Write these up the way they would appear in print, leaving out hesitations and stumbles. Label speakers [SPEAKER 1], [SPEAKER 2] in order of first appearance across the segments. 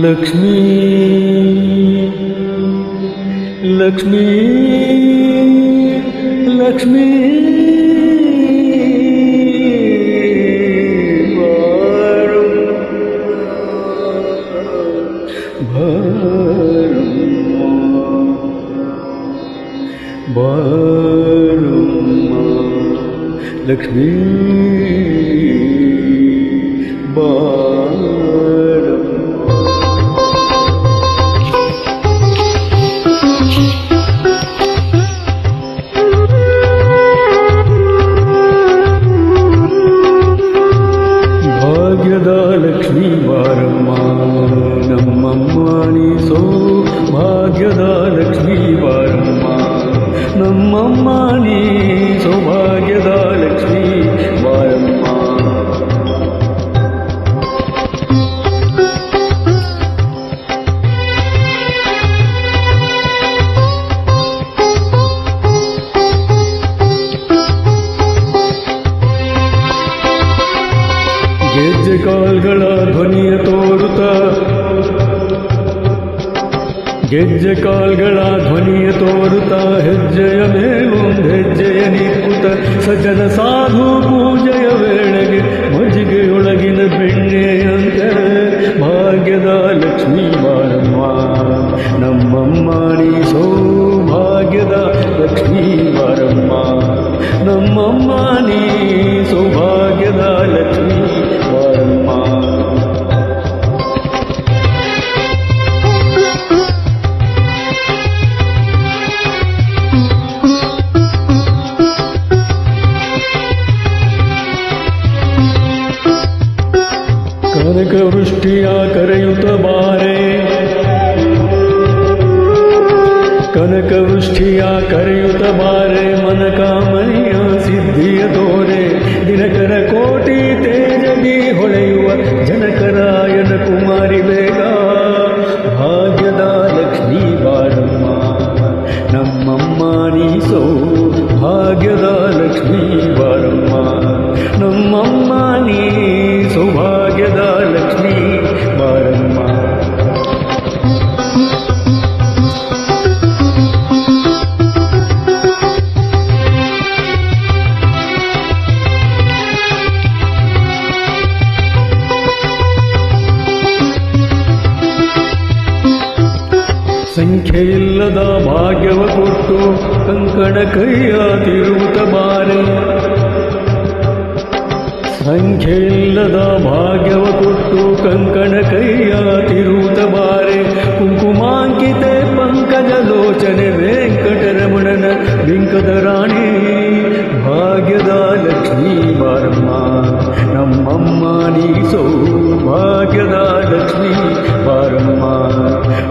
[SPEAKER 1] ಲಕ್ಷ್ಮೀ ಲಕ್ಷ್ಮೀ ಲಕ್ಷ್ಮೀ ಬಾರಮ್ಮ ಲಕ್ಷ್ಮೀ ಭಾಗ್ಯದ ಲಕ್ಷ್ಮೀ ಬಾರಮ್ಮ ನಮ್ಮಮ್ಮ ನೀ ಸೌಭಾಗ್ಯದ ಲಕ್ಷ್ಮೀ ಬಾರಮ್ಮ ನಮ್ಮಮ್ಮ ನೀ ಸೌಭಾಗ್ಯದ ಲಕ್ಷ್ಮೀ ಬಾರಮ್ಮ ಗೆಜ್ಜೆ ಕಾಲ್ಗಳ ಧ್ವನಿಯ ತೋರುತ್ತ ಗೆಜ್ಜೆ ಕಾಲ್ಗಳ ಧ್ವನಿಯ ತೋರುತ್ತ ಹೆಜ್ಜೆಯ ಮೇಲೊಂದು ಹೆಜ್ಜೆಯ ನಿಕ್ಕುತ್ತ ಸಜ್ಜನ ಸಾಧು ಪೂಜೆಯ ವೇಳೆಗೆ ಮಜ್ಜಿಗೆಯೊಳಗಿನ ಬೆಣ್ಣೆಯಂತೆ ಭಾಗ್ಯದ ಲಕ್ಷ್ಮೀ ಬಾರಮ್ಮ ನಮ್ಮಮ್ಮ ನೀ ಸೌಭಾಗ್ಯದ ಲಕ್ಷ್ಮೀ ಬಾರಮ್ಮ ನಮ್ಮಮ್ಮ ನೀ ಸೌಭಾಗ್ಯದ ಲಕ್ಷ್ಮೀ ಬಾರಮ್ಮ ಕನಕ ವೃಷ್ಟಿಯ ಕರೆಯುತ್ತ ಬಾರೆ ಕನಕ ವೃಷ್ಟಿಯ ಕರೆಯುತ್ತ ಬಾರೆ ಮನಕಾಮನೆಯ ಸಿದ್ಧಿಯ ತೋರೆ ದಿನಕರ ಕೋಟಿ ತೇಜಗಿ ಹೊಳೆಯುವ ಜನಕರಾಯನ ಕುಮಾರಿ ಬೇಗ ಭಾಗ್ಯದ ಲಕ್ಷ್ಮೀ ಬಾರಮ್ಮ ನಮ್ಮಮ್ಮ ನೀ ಸೌಭಾಗ್ಯದ ಲಕ್ಷ್ಮೀ ಬಾರಮ್ಮ ನಮ್ಮಮ್ಮ ನೀ ಸೌಭಾಗ್ಯದ ಲಕ್ಷ್ಮೀ ಬಾರಮ್ಮ ಸಂಖ್ಯೆಯಿಲ್ಲದ ಭಾಗ್ಯವ ಕೊಟ್ಟು ಕಂಕಣ ಕೈಯ ತಿರುವುತ ಬಾರೆ ಸಂಖ್ಯೆಯಿಲ್ಲದ ಭಾಗ್ಯವ ಕೊಟ್ಟು ಕಂಕಣ ಕೈಯ ತಿರುವುತ ಬಾರೆ ಕುಂಕುಮಾಂಕಿತೆ ಪಂಕಜ ಲೋಚನೆ ವೆಂಕಟರಮಣನ ಬಿಂಕದ ರಾಣಿ ಭಾಗ್ಯದ ಲಕ್ಷ್ಮೀ ಬಾರಮ್ಮ ನಮ್ಮಮ್ಮ ನೀ ಸೌಭಾಗ್ಯದ ಲಕ್ಷ್ಮೀ ಬಾರಮ್ಮ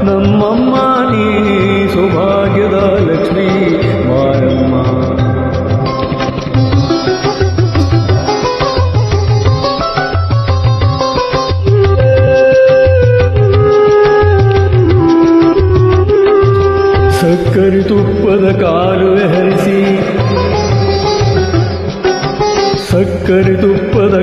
[SPEAKER 1] ನಮ್ಮಮ್ಮ ನೀ ಸೌಭಾಗ್ಯದ ಲಕ್ಷ್ಮೀ ಬಾರಮ್ಮ ಸಕ್ಕರೆ ತುಪ್ಪದ ಕಾಲುವೆ ಹರಿಸಿ ಸಕ್ಕರೆ ತುಪ್ಪದ